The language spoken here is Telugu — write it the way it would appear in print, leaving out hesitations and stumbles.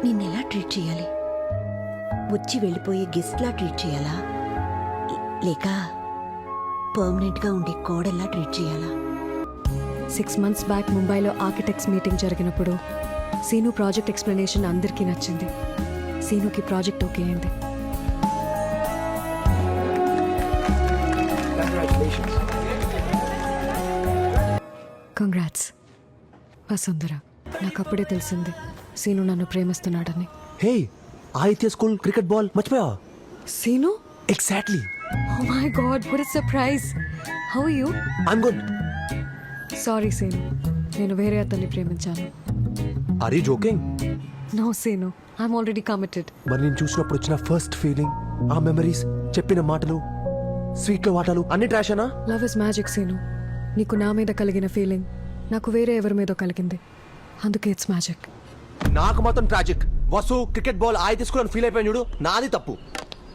నిన్నెలా ట్రీట్ చేయాలి? వచ్చి వెళ్ళిపోయే గెస్ట్లా ట్రీట్ చేయాలా, లేక పర్మనెంట్గా ఉండే కోడల్లా ట్రీట్ చేయాలా? 6 months బ్యాక్ ముంబైలో ఆర్కిటెక్ట్స్ మీటింగ్ జరిగినప్పుడు సీను ప్రాజెక్ట్ ఎక్స్ప్లెనేషన్ అందరికీ నచ్చింది. సీనుకి ప్రాజెక్ట్ ఓకే అయింది. కంగ్రాట్స్ వసుంధర. నాకు అప్పుడే తెలిసింది సీను నన్ను ప్రేమిస్తున్నాడని. Hey, Aditya school cricket ball మర్చిపోయా? Seenu? Exactly. Oh my god, what a surprise. How are you? I'm good. Sorry Seenu, నేను వేరే అతన్ని ప్రేమించాను. Are you joking? No Seenu, I'm already committed. మరి నేను చూసినప్పుడు వచ్చిన ఫస్ట్ ఫీలింగ్, ఆ మెమరీస్, చెప్పిన మాటలు, స్వీట్లో వాటాలు అన్ని ట్రాషేనా? Love is magic scene. నీకు నా మీద కలిగిన ఫీలింగ్ నాకు వేరే ఎవరి మీద కలిగింది, అందుకే ఇట్స్ మ్యాజిక్. నాకు మాత్రం tragic. Vasu cricket ball Aditya school అని ఫీల్ అయిపోయాను చూడు, నాది తప్పు.